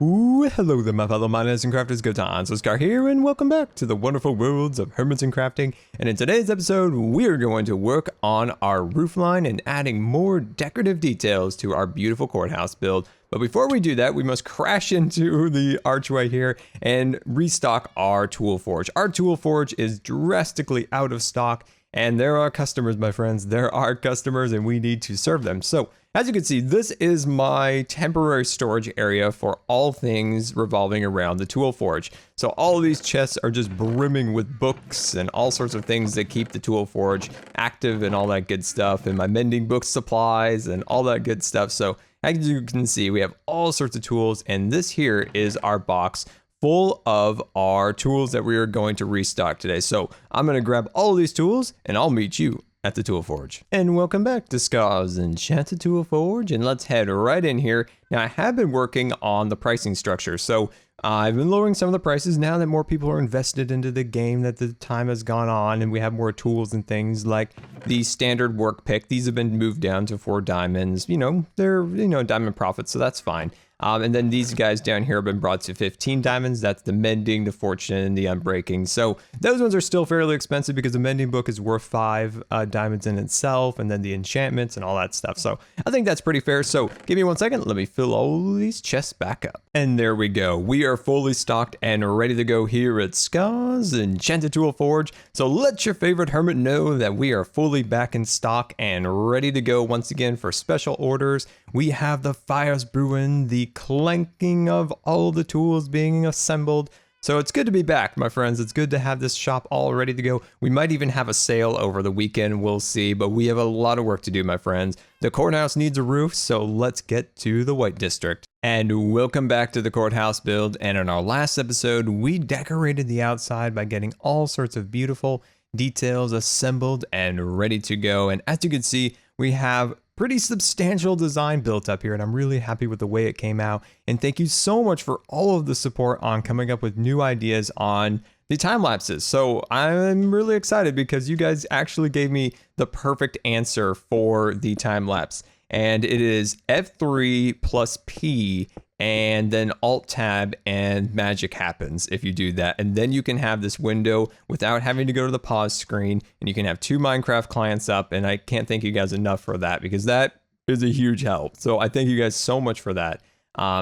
Ooh, hello there my fellow miners and crafters, GoodTimesWithScar here, and welcome back to the wonderful worlds of hermits and crafting. And in today's episode, we're going to work on our roofline and adding more decorative details to our beautiful courthouse build. But before we do that, we must crash into the archway here and restock our tool forge. Our tool forge is drastically out of stock, and there are customers, my friends. There are customers, and we need to serve them. So, as you can see, this is my temporary storage area for all things revolving around the tool forge. So all of these chests are just brimming with books and all sorts of things that keep the tool forge active and all that good stuff, and my mending book supplies and all that good stuff. So as you can see, we have all sorts of tools, and this here is our box full of our tools that we are going to restock today. So I'm going to grab all of these tools and I'll meet you at the tool forge. And welcome back to Scar's Enchanted Tool Forge, and let's head right in here. Now I have been working on the pricing structure, so I've been lowering some of the prices now that more people are invested into the game, that the time has gone on and we have more tools and things like the standard work pick. These have been moved down to 4 diamonds. You know, they're, diamond profits, so that's fine. And then these guys down here have been brought to 15 diamonds. That's the mending, the fortune, the unbreaking. So those ones are still fairly expensive because the mending book is worth 5 diamonds in itself, and then the enchantments and all that stuff. So I think that's pretty fair. So give me 1 second. Let me fill all these chests back up. And there we go. We are fully stocked and ready to go here at Scar's Enchanted Tool Forge. So let your favorite hermit know that we are fully back in stock and ready to go once again for special orders. We have the fires brewing, the clanking of all the tools being assembled. So it's good to be back, my friends. It's good to have this shop all ready to go. We might even have a sale over the weekend, we'll see, but we have a lot of work to do, my friends. The courthouse needs a roof, so let's get to the White District. And welcome back to the courthouse build. And in our last episode, we decorated the outside by getting all sorts of beautiful details assembled and ready to go. And as you can see, we have pretty substantial design built up here, and I'm really happy with the way it came out. And thank you so much for all of the support on coming up with new ideas on the time lapses. So I'm really excited because you guys actually gave me the perfect answer for the time lapse. And it is F3 plus P and then Alt Tab and magic happens if you do that. And then you can have this window without having to go to the pause screen, and you can have 2 Minecraft clients up. And I can't thank you guys enough for that because that is a huge help. So I thank you guys so much for that.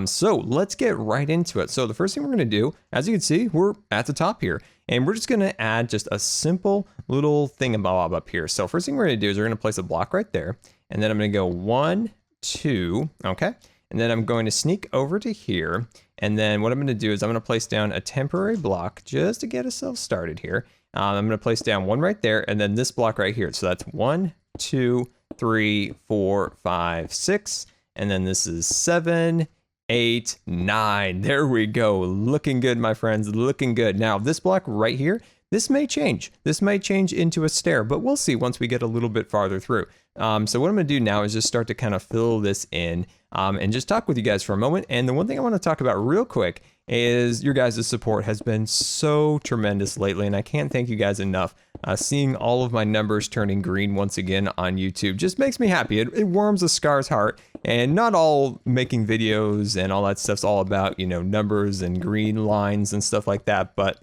So let's get right into it. So the first thing we're going to do, as you can see, we're at the top here, and we're just going to add just a simple little thingamabob up here. So first thing we're going to do is we're going to place a block right there, and then I'm going to go 1, 2, okay? And then I'm going to sneak over to here. And then what I'm going to do is I'm going to place down a temporary block just to get ourselves started here. I'm going to place down 1 right there, and then this block right here. So that's 1, 2, 3, 4, 5, 6. And then this is 7, 8, 9. There we go. Looking good, my friends. Looking good. Now, this block right here, this may change. This might change into a stair, but we'll see once we get a little bit farther through. So what I'm going to do now is just start to kind of fill this in and just talk with you guys for a moment. And the one thing I want to talk about real quick is your guys' support has been so tremendous lately, and I can't thank you guys enough. Seeing all of my numbers turning green once again on YouTube just makes me happy. It warms a Scar's heart, and not all making videos and all that stuff's all about, numbers and green lines and stuff like that, but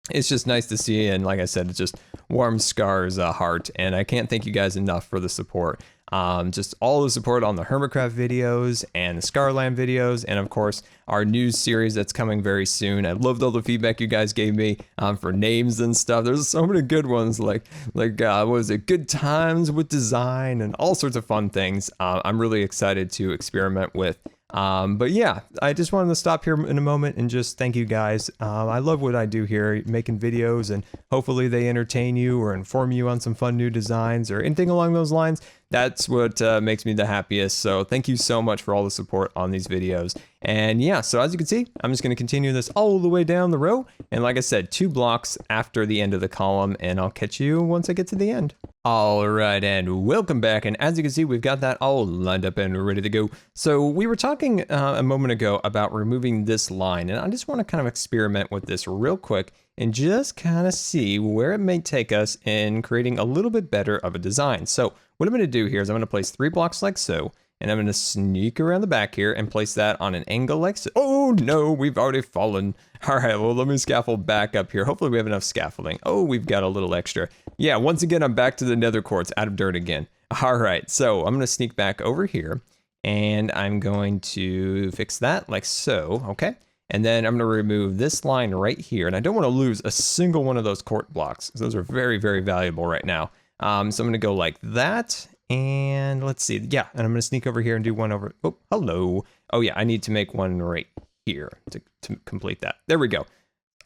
it's just nice to see, and like I said, it just warms Scar's heart, and I can't thank you guys enough for the support. Just all the support on the Hermitcraft videos and the Scarland videos, and of course our news series that's coming very soon. I loved all the feedback you guys gave me for names and stuff. There's so many good ones, like what was it, Good Times with Design, and all sorts of fun things. I'm really excited to experiment with. But yeah, I just wanted to stop here in a moment and just thank you guys. I love what I do here, making videos, and hopefully they entertain you or inform you on some fun new designs or anything along those lines. That's what makes me the happiest. So thank you so much for all the support on these videos. And yeah, so as you can see, I'm just going to continue this all the way down the row. And like I said, 2 blocks after the end of the column, and I'll catch you once I get to the end. All right, and welcome back. And as you can see, we've got that all lined up and ready to go. So we were talking a moment ago about removing this line, and I just want to kind of experiment with this real quick and just kind of see where it may take us in creating a little bit better of a design. So what I'm going to do here is I'm going to place 3 blocks like so, And I'm going to sneak around the back here and place that on an angle like so. Oh no, we've already fallen. All right, well, let me scaffold back up here. Hopefully we have enough scaffolding. Oh, we've got a little extra. Yeah, once again, I'm back to the nether quartz out of dirt again. All right, so I'm going to sneak back over here and I'm going to fix that like so. Okay. And then I'm going to remove this line right here. And I don't want to lose a single one of those quartz blocks. Those are very, very valuable right now. So I'm going to go like that. And let's see. Yeah. And I'm going to sneak over here and do one over. Oh, hello. Oh, yeah. I need to make one right here to complete that. There we go.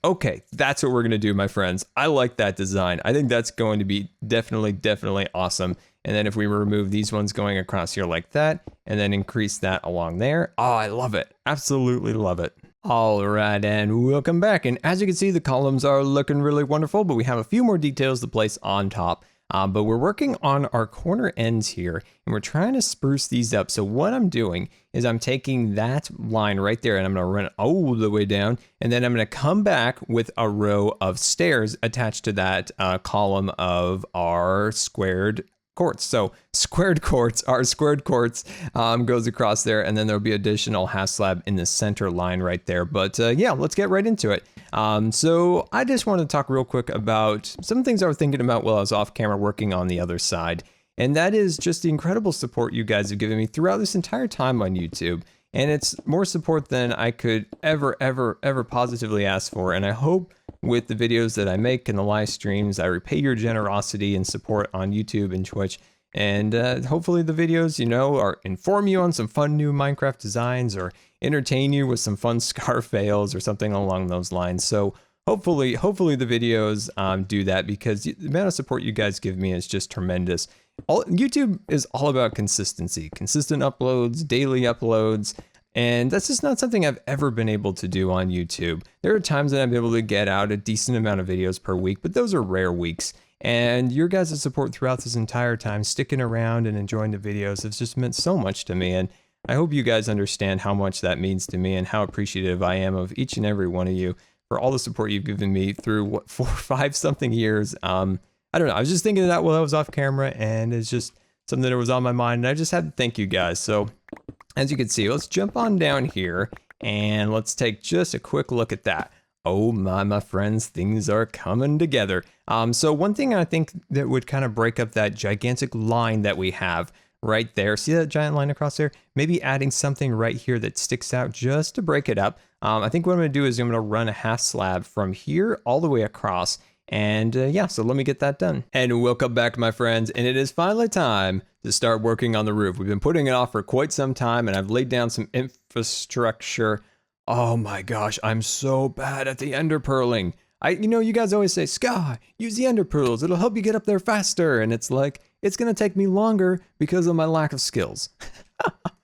Okay. That's what we're going to do, my friends. I like that design. I think that's going to be definitely awesome. And then if we remove these ones going across here like that, and then increase that along there. Oh, I love it. Absolutely love it. All right, and welcome back. And as you can see, the columns are looking really wonderful, but we have a few more details to place on top. But we're working on our corner ends here, and we're trying to spruce these up. So what I'm doing is I'm taking that line right there, and I'm going to run it all the way down, and then I'm going to come back with a row of stairs attached to that column of our squared quartz. So squared quartz, our squared quartz goes across there, and then there'll be additional half slab in the center line right there. But yeah, let's get right into it. So I just want to talk real quick about some things I was thinking about while I was off camera working on the other side. And that is just the incredible support you guys have given me throughout this entire time on YouTube. And it's more support than I could ever positively ask for. And I hope with the videos that I make and the live streams, I repay your generosity and support on YouTube and Twitch. And hopefully the videos, you know, are inform you on some fun new Minecraft designs or entertain you with some fun scar fails or something along those lines. So hopefully the videos do that, because the amount of support you guys give me is just tremendous. YouTube is all about consistency, consistent uploads, daily uploads. And that's just not something I've ever been able to do on YouTube. There are times that I'm able to get out a decent amount of videos per week, but those are rare weeks. And your guys' support throughout this entire time, sticking around and enjoying the videos, has just meant so much to me. And I hope you guys understand how much that means to me and how appreciative I am of each and every one of you for all the support you've given me through, what, 4 or 5 something years. I don't know. I was just thinking of that while I was off camera, and it's just something that was on my mind. And I just had to thank you guys. So as you can see, let's jump on down here and let's take just a quick look at that. Oh my friends, things are coming together. So one thing I think that would kind of break up that gigantic line that we have right there. See that giant line across there? Maybe adding something right here that sticks out just to break it up. I think what I'm going to do is I'm going to run a half slab from here all the way across. And yeah, so let me get that done. And welcome back, my friends. And it is finally time to start working on the roof. We've been putting it off for quite some time, and I've laid down some infrastructure. Oh my gosh, I'm so bad at the ender pearling. You know, you guys always say, Sky, use the ender pearls. It'll help you get up there faster. And it's like, it's going to take me longer because of my lack of skills.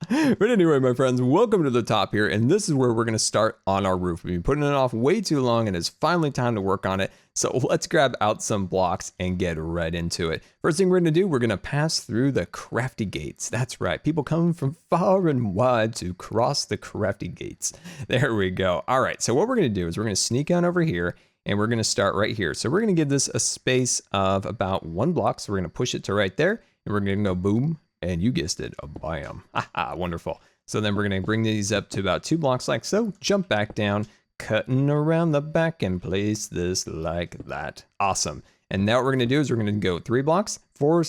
But anyway, my friends, welcome to the top here. And this is where we're going to start on our roof. We've been putting it off way too long, and it's finally time to work on it. So let's grab out some blocks and get right into it. First thing we're going to do, we're going to pass through the crafty gates. That's right. People come from far and wide to cross the crafty gates. There we go. All right. So what we're going to do is we're going to sneak on over here, and we're going to start right here. So we're going to give this a space of about 1 block. So we're going to push it to right there, and we're going to go boom. And you guessed it, a bam. Haha, wonderful. So then we're going to bring these up to about 2 blocks like so, jump back down, cutting around the back, and place this like that. Awesome. And now what we're going to do is we're going to go 3 blocks, 4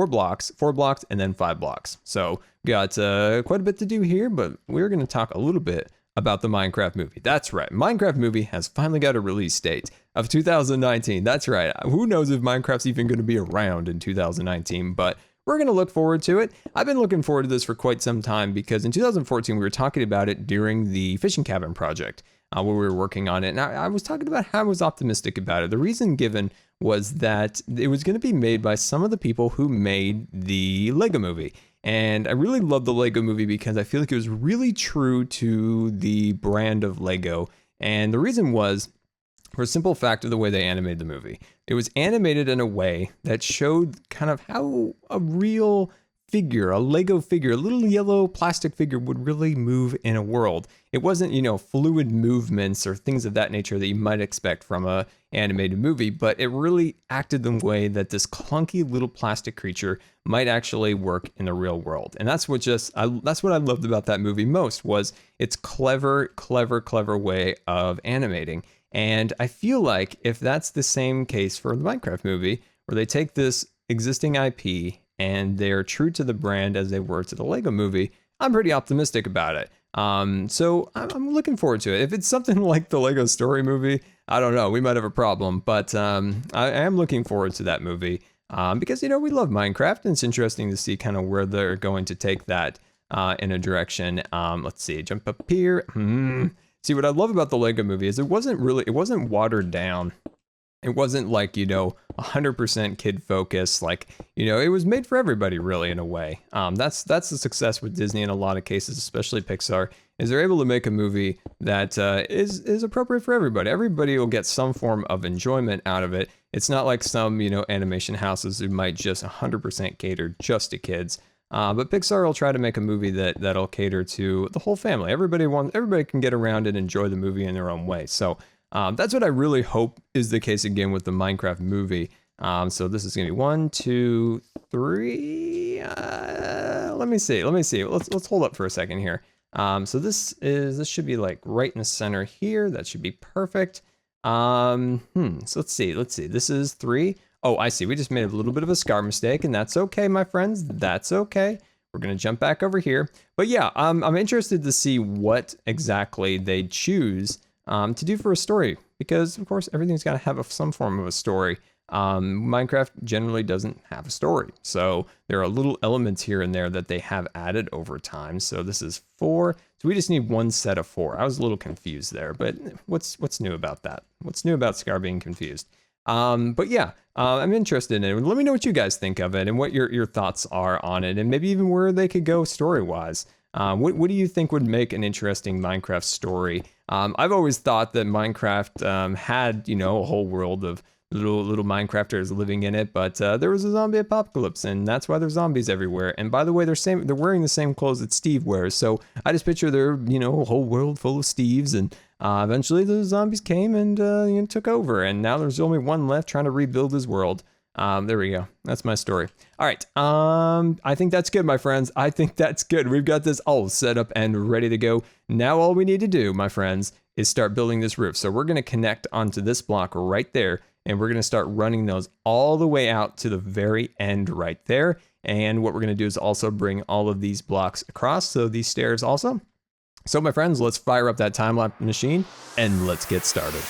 blocks, 4 blocks, and then 5 blocks. So we got quite a bit to do here, but we're going to talk a little bit about the Minecraft movie. That's right. Minecraft movie has finally got a release date of 2019. That's right. Who knows if Minecraft's even going to be around in 2019, but we're going to look forward to it. I've been looking forward to this for quite some time, because in 2014, we were talking about it during the fishing cabin project where we were working on it. And I was talking about how I was optimistic about it. The reason given was that it was going to be made by some of the people who made the Lego movie. And I really love the Lego movie because I feel like it was really true to the brand of Lego. And the reason was, for a simple fact of the way they animated the movie. It was animated in a way that showed kind of how a real figure, a Lego figure, a little yellow plastic figure would really move in a world. It wasn't, fluid movements or things of that nature that you might expect from a animated movie, but it really acted the way that this clunky little plastic creature might actually work in the real world. And that's what that's what I loved about that movie most, was its clever way of animating. And I feel like if that's the same case for the Minecraft movie, where they take this existing IP and they're true to the brand as they were to the Lego movie, I'm pretty optimistic about it. So I'm looking forward to it. If it's something like the Lego Story movie, I don't know, we might have a problem, but I am looking forward to that movie because, we love Minecraft, and it's interesting to see kind of where they're going to take that in a direction. Let's see, jump up here. See, what I love about the Lego movie is it wasn't watered down. It wasn't like, 100% kid focused. Like, it was made for everybody, really, in a way. That's the success with Disney in a lot of cases, especially Pixar, is they're able to make a movie that is appropriate for everybody. Everybody will get some form of enjoyment out of it. It's not like some, animation houses who might just 100% cater just to kids. But Pixar will try to make a movie that'll cater to the whole family. Everybody can get around and enjoy the movie in their own way. So that's what I really hope is the case again with the Minecraft movie. So this is gonna be 1, 2, 3. Let me see. Let's hold up for a second here. So this should be like right in the center here. That should be perfect. So let's see. This is 3. Oh, I see. We just made a little bit of a scar mistake, and that's okay, my friends. That's okay. We're gonna jump back over here. But yeah, I'm interested to see what exactly they choose to do for a story, because of course everything's got to have some form of a story. Minecraft generally doesn't have a story, so there are little elements here and there that they have added over time. So this is 4, so we just need 1 set of 4. I was a little confused there, but what's new about that? What's new about Scar being confused? But yeah, I'm interested in it. Let me know what you guys think of it and what your thoughts are on it, and maybe even where they could go story-wise. What do you think would make an interesting Minecraft story? I've always thought that Minecraft had, a whole world of little Minecrafters living in it, but there was a zombie apocalypse, and that's why there's zombies everywhere. And by the way, they're wearing the same clothes that Steve wears, so I just picture there, a whole world full of Steves, and eventually the zombies came and took over, and now there's only one left trying to rebuild his world. There we go. That's my story. All right. I think that's good, my friends. I think that's good. We've got this all set up and ready to go. Now all we need to do, my friends, is start building this roof. So we're going to connect onto this block right there, and we're going to start running those all the way out to the very end right there. And what we're going to do is also bring all of these blocks across, so these stairs also. So my friends, let's fire up that time-lapse machine and let's get started.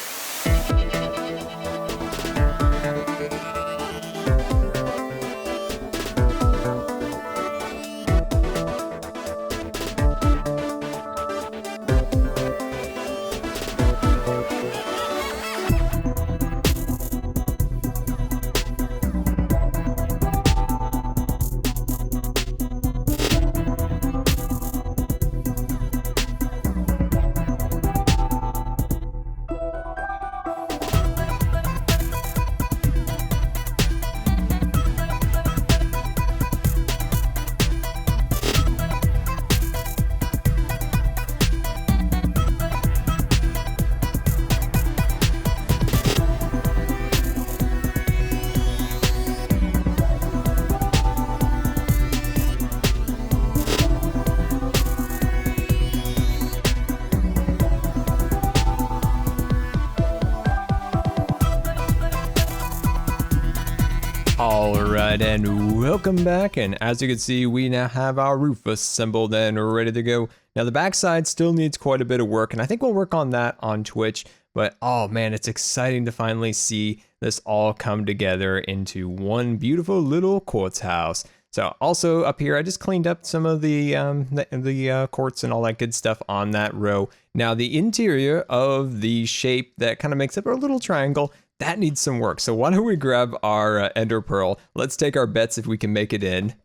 Alright, and welcome back, and as you can see, we now have our roof assembled and ready to go. Now the backside still needs quite a bit of work, and I think we'll work on that on Twitch, but oh man, it's exciting to finally see this all come together into one beautiful little quartz house. So also up here, I just cleaned up some of the quartz and all that good stuff on that row. Now the interior of the shape that kind of makes up our little triangle, that needs some work. So why don't we grab our ender pearl? Let's take our bets if we can make it in.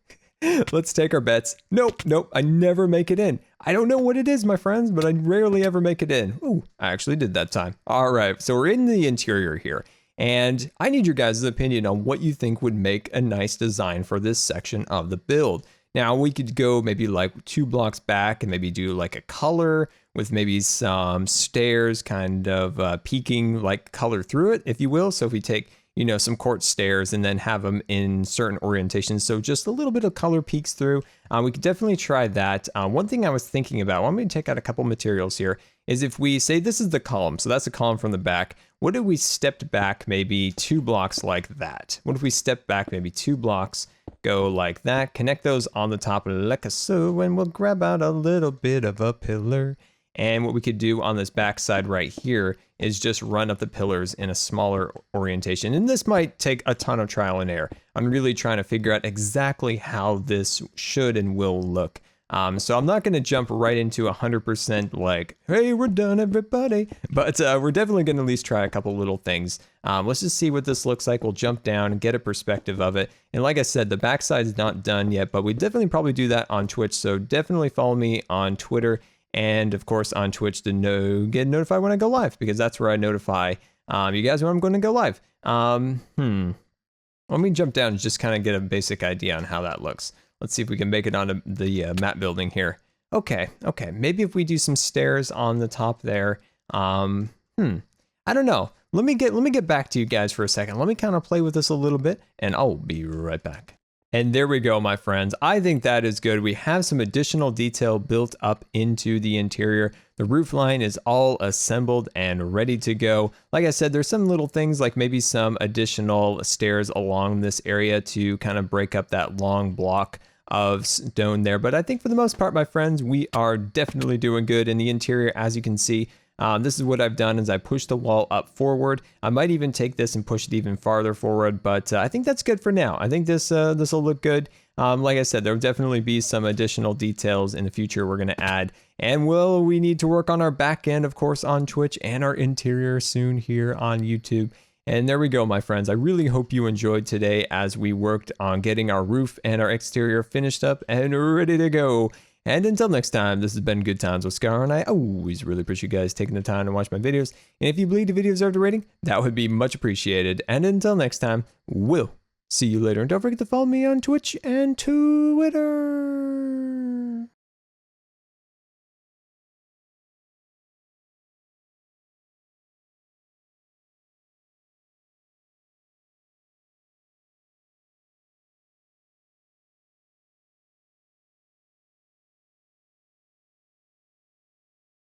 Let's take our bets. Nope, I never make it in. I don't know what it is, my friends, but I rarely ever make it in. Ooh, I actually did that time. All right, so we're in the interior here. And I need your guys' opinion on what you think would make a nice design for this section of the build. Now we could go maybe like 2 blocks back and maybe do like a color with maybe some stairs kind of peeking like color through it, if you will. So if we take, you know, some quartz stairs and then have them in certain orientations, so just a little bit of color peeks through, we could definitely try that. One thing I was thinking about, I'm going to take out a couple materials here, is if we say this is the column, so that's a column from the back, what if we stepped back maybe 2 blocks like that? What if we stepped back maybe 2 blocks, go like that, connect those on the top like so, and we'll grab out a little bit of a pillar. And what we could do on this back side right here is just run up the pillars in a smaller orientation. And this might take a ton of trial and error. I'm really trying to figure out exactly how this should and will look. So I'm not going to jump right into 100% like, hey, we're done, everybody. But we're definitely going to at least try a couple little things. Let's just see what this looks like. We'll jump down and get a perspective of it. And like I said, the backside is not done yet, but we definitely probably do that on Twitch. So definitely follow me on Twitter. And of course on Twitch to get notified when I go live, because that's where I notify you guys when I'm going to go live. Let me jump down and just kind of get a basic idea on how that looks. Let's see if we can make it onto the map building here. Okay, maybe if we do some stairs on the top there. I don't know. Let me get back to you guys for a second. Let me kind of play with this a little bit, and I'll be right back. And there we go, my friends. I think that is good. We have some additional detail built up into the interior. The roof line is all assembled and ready to go. Like I said, there's some little things like maybe some additional stairs along this area to kind of break up that long block of stone there. But I think for the most part, my friends, we are definitely doing good in the interior. As you can see, this is what I've done is I push the wall up forward. I might even take this and push it even farther forward, but I think that's good for now. I think this will look good. Like I said, there will definitely be some additional details in the future we're going to add. And we need to work on our back end, of course, on Twitch, and our interior soon here on YouTube. And there we go, my friends. I really hope you enjoyed today as we worked on getting our roof and our exterior finished up and ready to go. And until next time, this has been Good Times with Scar, and I always really appreciate you guys taking the time to watch my videos. And if you believe the video deserved a rating, that would be much appreciated. And until next time, we'll see you later. And don't forget to follow me on Twitch and Twitter.